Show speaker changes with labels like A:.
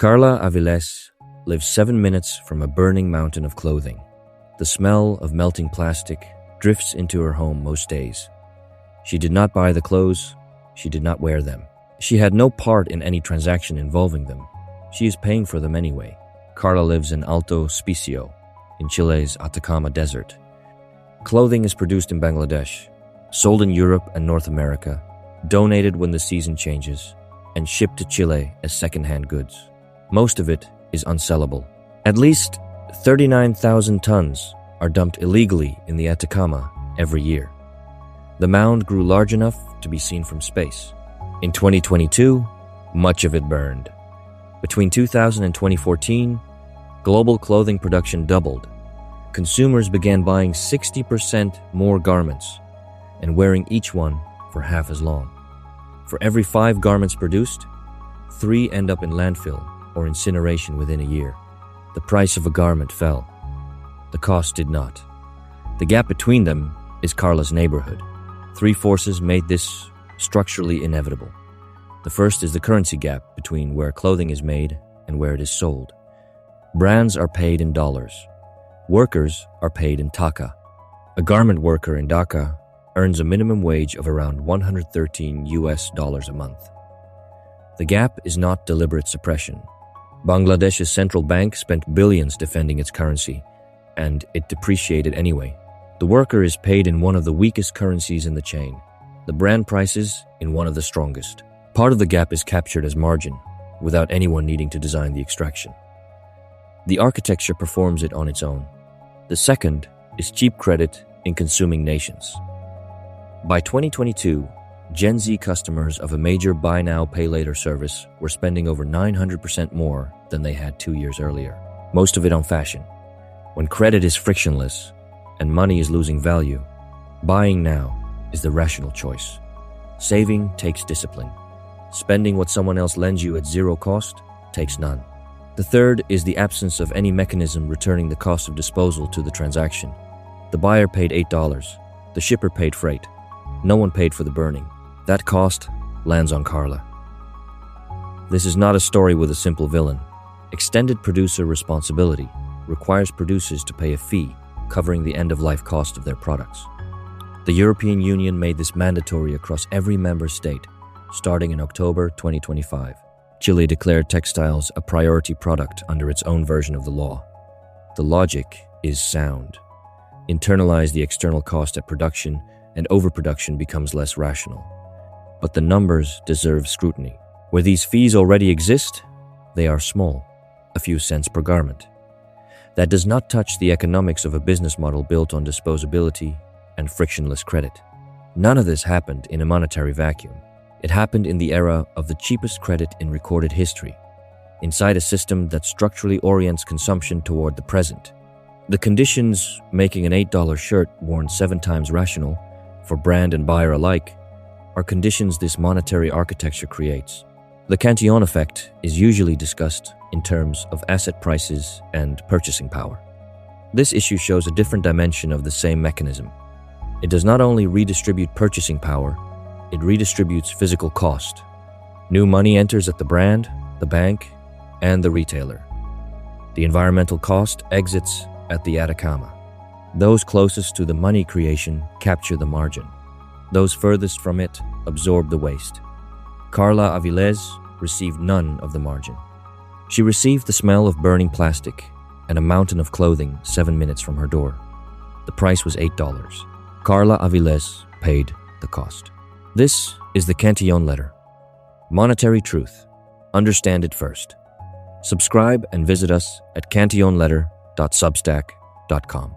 A: Karla Aviles lives 7 minutes from a burning mountain of clothing. The smell of melting plastic drifts into her home most days. She did not buy the clothes. She did not wear them. She had no part in any transaction involving them. She is paying for them anyway. Karla lives in Alto Hospicio, in Chile's Atacama desert. Clothing is produced in Bangladesh, sold in Europe and North America, donated when the season changes, and shipped to Chile as second-hand goods. Most of it is unsellable. At least 39,000 tons are dumped illegally in the Atacama every year. The mound grew large enough to be seen from space. In 2022, much of it burned. Between 2000 and 2014, global clothing production doubled. Consumers began buying 60% more garments and wearing each one for half as long. For every 5 garments produced, 3 end up in landfill or incineration within a year. The price of a garment fell. The cost did not. The gap between them is Karla's neighborhood. 3 forces made this structurally inevitable. The first is the currency gap between where clothing is made and where it is sold. Brands are paid in dollars. Workers are paid in taka. A garment worker in Dhaka earns a minimum wage of around $113 a month. The gap is not deliberate suppression. Bangladesh's central bank spent billions defending its currency, and it depreciated anyway. The worker is paid in one of the weakest currencies in the chain. The brand prices in one of the strongest. Part of the gap is captured as margin, without anyone needing to design the extraction. The architecture performs it on its own. The second is cheap credit in consuming nations. By 2022, Gen Z customers of a major buy now, pay later service were spending over 900% more than they had 2 years earlier, most of it on fashion. When credit is frictionless and money is losing value, buying now is the rational choice. Saving takes discipline. Spending what someone else lends you at zero cost takes none. The third is the absence of any mechanism returning the cost of disposal to the transaction. The buyer paid $8. The shipper paid freight. No one paid for the burning. That cost lands on Karla. This is not a story with a simple villain. Extended producer responsibility requires producers to pay a fee covering the end-of-life cost of their products. The European Union made this mandatory across every member state, starting in October 2025. Chile declared textiles a priority product under its own version of the law. The logic is sound. Internalize the external cost at production, and overproduction becomes less rational. But the numbers deserve scrutiny. Where these fees already exist, they are small, a few cents per garment. That does not touch the economics of a business model built on disposability and frictionless credit. None of this happened in a monetary vacuum. It happened in the era of the cheapest credit in recorded history, inside a system that structurally orients consumption toward the present. The conditions making an $8 shirt worn 7 times rational for brand and buyer alike are conditions this monetary architecture creates. The Cantillon effect is usually discussed in terms of asset prices and purchasing power. This issue shows a different dimension of the same mechanism. It does not only redistribute purchasing power, it redistributes physical cost. New money enters at the brand, the bank, and the retailer. The environmental cost exits at the Atacama. Those closest to the money creation capture the margin. Those furthest from it absorb the waste. Karla Aviles received none of the margin. She received the smell of burning plastic and a mountain of clothing 7 minutes from her door. The price was $8. Karla Aviles paid the cost. This is the Cantillon letter. Monetary truth. Understand it first. Subscribe and visit us at cantillonletter.substack.com.